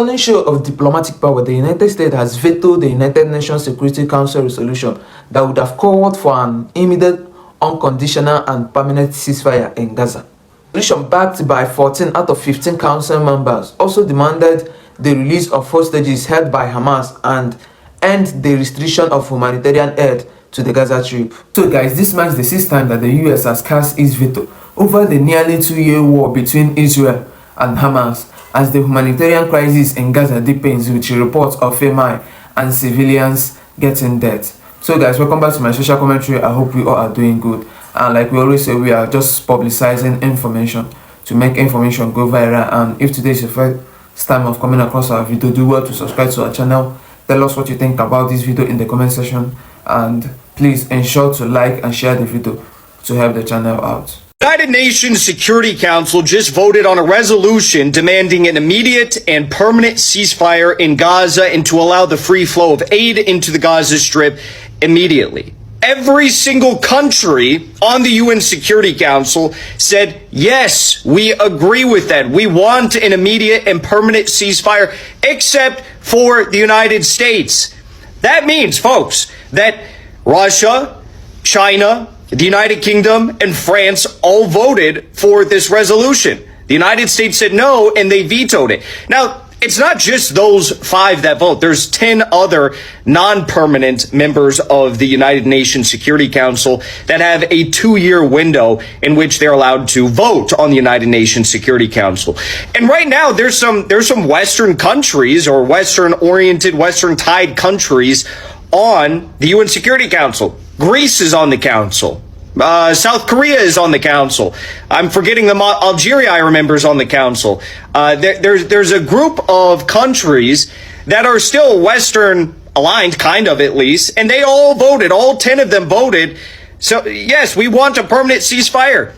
stunning show of diplomatic power, the United States has vetoed the United Nations Security Council resolution that would have called for an immediate, unconditional and permanent ceasefire in Gaza. The resolution, backed by 14 out of 15 council members, also demanded the release of hostages held by Hamas and end the restriction of humanitarian aid to the Gaza Strip. So guys, this marks the 6th time that the US has cast its veto over the nearly 2-year war between Israel and Hamas, as the humanitarian crisis in Gaza deepens with reports of famine and civilians getting dead. So guys, welcome back to my social commentary. I hope we all are doing good, and like we always say, we are just publicizing information to make information go viral. And if today is your first time of coming across our video, do well to subscribe to our channel. Tell us what you think about this video in the comment section, and please ensure to like and share the video to help the channel out. The United Nations Security Council just voted on a resolution demanding an immediate and permanent ceasefire in Gaza and to allow the free flow of aid into the Gaza Strip immediately. Every single country on the UN Security Council said, yes, we agree with that. We want an immediate and permanent ceasefire, except for the United States. That means, folks, that Russia, China, the United Kingdom, and France all voted for this resolution. The United States said no, and they vetoed it. Now, it's not just those 5 that vote. There's 10 other non-permanent members of the United Nations Security Council that have a 2-year window in which they're allowed to vote on the United Nations Security Council. And right now, there's some Western countries, or Western-oriented, Western-tied countries on the UN Security Council. Greece is on the council. South Korea is on the council. I'm forgetting them. Algeria, I remember, is on the council. There's a group of countries that are still Western aligned, kind of at least, and they all voted. All 10 of them voted. So yes, we want a permanent ceasefire.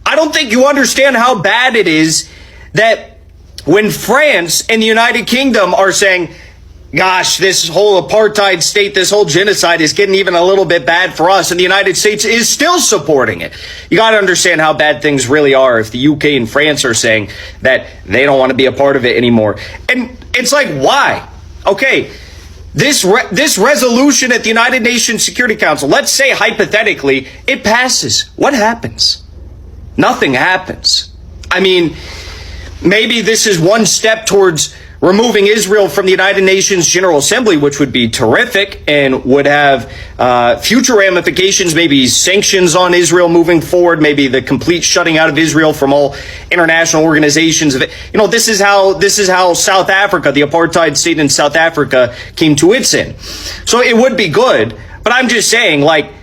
I don't think you understand how bad it is that when France and the United Kingdom are saying, gosh, this whole apartheid state, this whole genocide is getting even a little bit bad for us, and the United States is still supporting it. You got to understand how bad things really are if the UK and France are saying that they don't want to be a part of it anymore. And it's like, why? Okay, this resolution at the United Nations Security Council, let's say hypothetically, it passes. What happens? Nothing happens. I mean, maybe this is one step towards removing Israel from the United Nations General Assembly, which would be terrific and would have future ramifications, maybe sanctions on Israel moving forward, maybe the complete shutting out of Israel from all international organizations. You know, this is how South Africa, the apartheid state in South Africa, came to its end. So it would be good, but I'm just saying, like,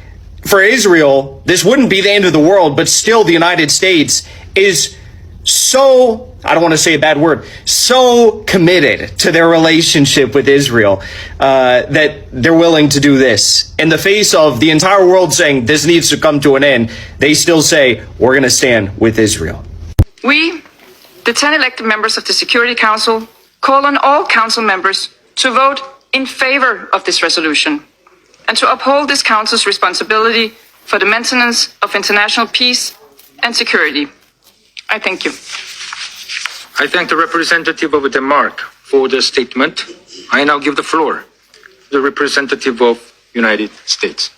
for Israel, this wouldn't be the end of the world, but still the United States is so, I don't want to say a bad word, so committed to their relationship with Israel that they're willing to do this. In the face of the entire world saying this needs to come to an end, they still say, we're going to stand with Israel. We, the 10 elected members of the Security Council, call on all council members to vote in favor of this resolution and to uphold this council's responsibility for the maintenance of international peace and security. I thank you. I thank the representative of Denmark for the statement. I now give the floor to the representative of United States.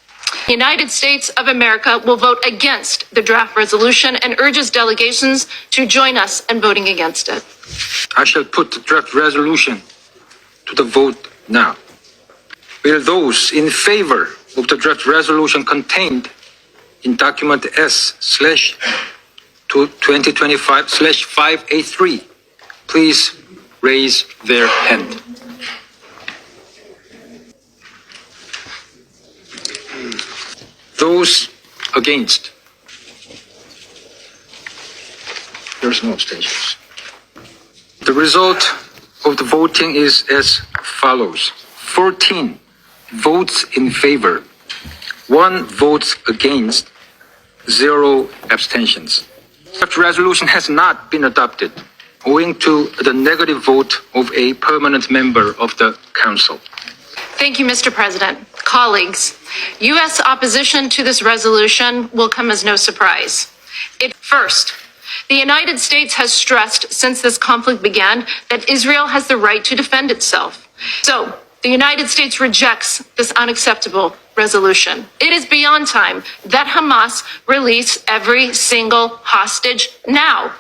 The United States of America will vote against the draft resolution and urges delegations to join us in voting against it. I shall put the draft resolution to the vote now. Will those in favor of the draft resolution contained in document S/2025/583 please raise their hand. Those against? There's no abstentions. The result of the voting is as follows. 14 votes in favor, 1 votes against, 0 abstentions. Such resolution has not been adopted owing to the negative vote of a permanent member of the Council. Thank you, Mr. President. Colleagues, U.S. opposition to this resolution will come as no surprise. First, The United States has stressed since this conflict began that Israel has the right to defend itself. So, the United States rejects this unacceptable resolution. It is beyond time that Hamas release every single hostage now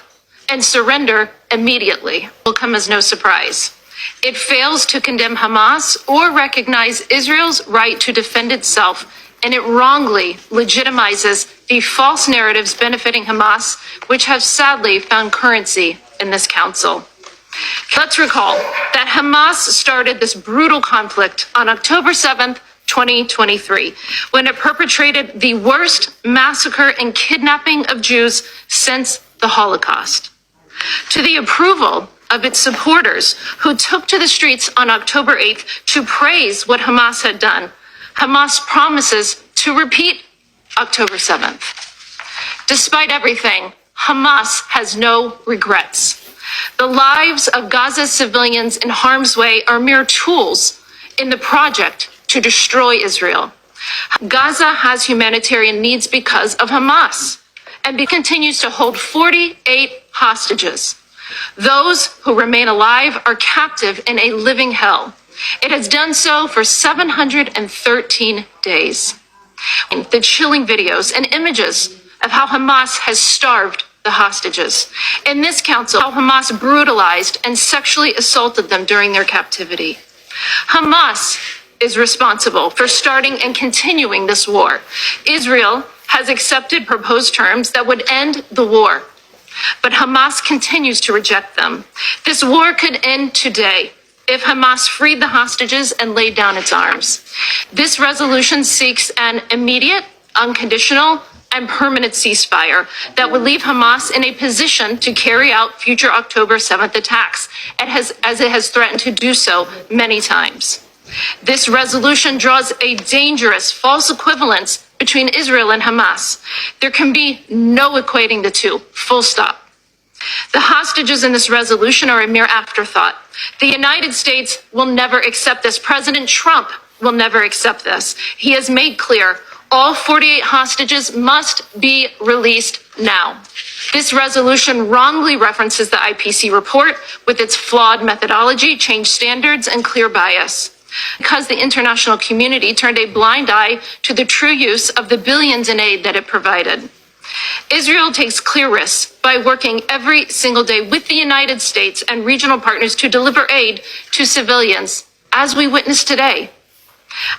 and surrender immediately. Will come as no surprise. It fails to condemn Hamas or recognize Israel's right to defend itself, and it wrongly legitimizes the false narratives benefiting Hamas, which have sadly found currency in this council. Let's recall that Hamas started this brutal conflict on October 7th, 2023, when it perpetrated the worst massacre and kidnapping of Jews since the Holocaust. To the approval of its supporters who took to the streets on October 8th to praise what Hamas had done, Hamas promises to repeat October 7th. Despite everything, Hamas has no regrets. The lives of Gaza civilians in harm's way are mere tools in the project to destroy Israel. Gaza has humanitarian needs because of Hamas, and continues to hold 48 hostages. Those who remain alive are captive in a living hell. It has done so for 713 days. The chilling videos and images of how Hamas has starved the hostages. In this council, how Hamas brutalized and sexually assaulted them during their captivity. Hamas is responsible for starting and continuing this war. Israel has accepted proposed terms that would end the war, but Hamas continues to reject them. This war could end today if Hamas freed the hostages and laid down its arms. This resolution seeks an immediate, unconditional, and permanent ceasefire that would leave Hamas in a position to carry out future October 7th attacks, as it has threatened to do so many times. This resolution draws a dangerous false equivalence between Israel and Hamas. There can be no equating the two, full stop. The hostages in this resolution are a mere afterthought. The United States will never accept this. President Trump will never accept this. He has made clear all 48 hostages must be released now. This resolution wrongly references the IPC report with its flawed methodology, changed standards, and clear bias. Because the international community turned a blind eye to the true use of the billions in aid that it provided. Israel takes clear risks by working every single day with the United States and regional partners to deliver aid to civilians, as we witnessed today.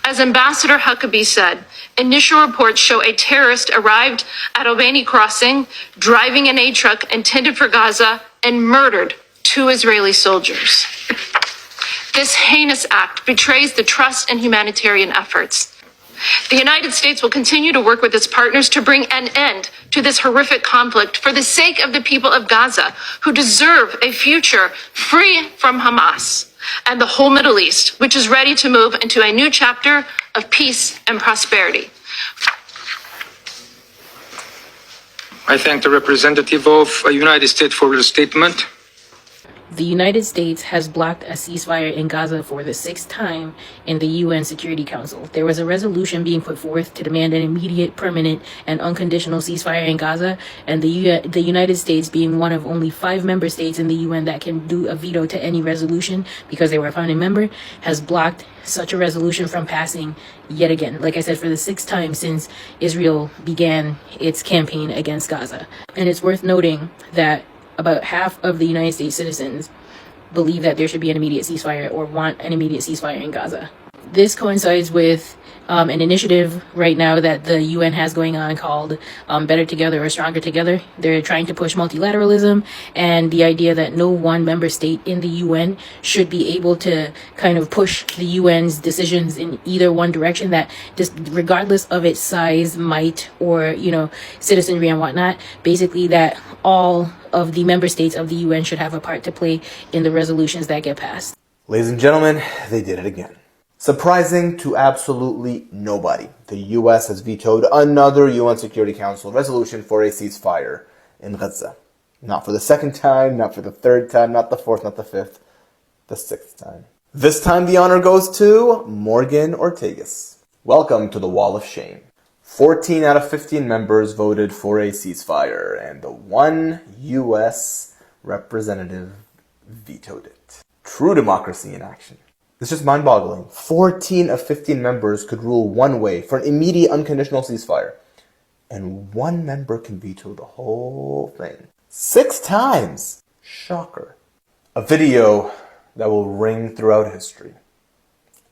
As Ambassador Huckabee said, initial reports show a terrorist arrived at Albany Crossing, driving an aid truck intended for Gaza, and murdered 2 Israeli soldiers. This heinous act betrays the trust in humanitarian efforts. The United States will continue to work with its partners to bring an end to this horrific conflict for the sake of the people of Gaza, who deserve a future free from Hamas, and the whole Middle East, which is ready to move into a new chapter of peace and prosperity. I thank the representative of the United States for the statement. The United States has blocked a ceasefire in Gaza for the 6th time in the UN Security Council. There was a resolution being put forth to demand an immediate, permanent, and unconditional ceasefire in Gaza, and the United States, being one of only 5 member states in the UN that can do a veto to any resolution because they were a founding member, has blocked such a resolution from passing yet again. Like I said, for the 6th time since Israel began its campaign against Gaza. And it's worth noting that about half of the United States citizens believe that there should be an immediate ceasefire or want an immediate ceasefire in Gaza. This coincides with an initiative right now that the UN has going on called Better Together or Stronger Together. They're trying to push multilateralism and the idea that no one member state in the UN should be able to kind of push the UN's decisions in either one direction, that just regardless of its size, might, or, citizenry and whatnot, basically that all of the member states of the UN should have a part to play in the resolutions that get passed. Ladies and gentlemen, they did it again. Surprising to absolutely nobody, the US has vetoed another UN Security Council resolution for a ceasefire in Gaza. Not for the 2nd time, not for the 3rd time, not the 4th, not the 5th, the 6th time. This time the honor goes to Morgan Ortegas. Welcome to the Wall of Shame. 14 out of 15 members voted for a ceasefire, and the one U.S. representative vetoed it. True democracy in action. It's just mind-boggling. 14 of 15 members could rule one way for an immediate unconditional ceasefire, and one member can veto the whole thing. 6 times! Shocker. A video that will ring throughout history.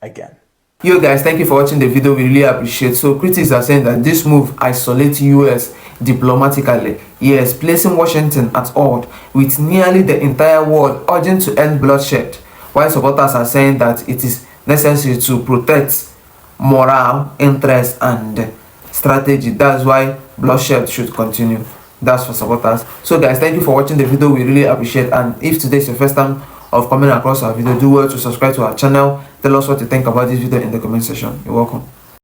Again. Yo guys, thank you for watching the video. We really appreciate. So critics are saying that this move isolates US diplomatically. Yes, placing Washington at odds with nearly the entire world, urging to end bloodshed, while supporters are saying that it is necessary to protect morale, interest, and strategy. That's why bloodshed should continue. That's for supporters. So guys, thank you for watching the video. We really appreciate. And if today is your first time of coming across our video, do well to subscribe to our channel. Tell us what you think about this video in the comment section. You're welcome.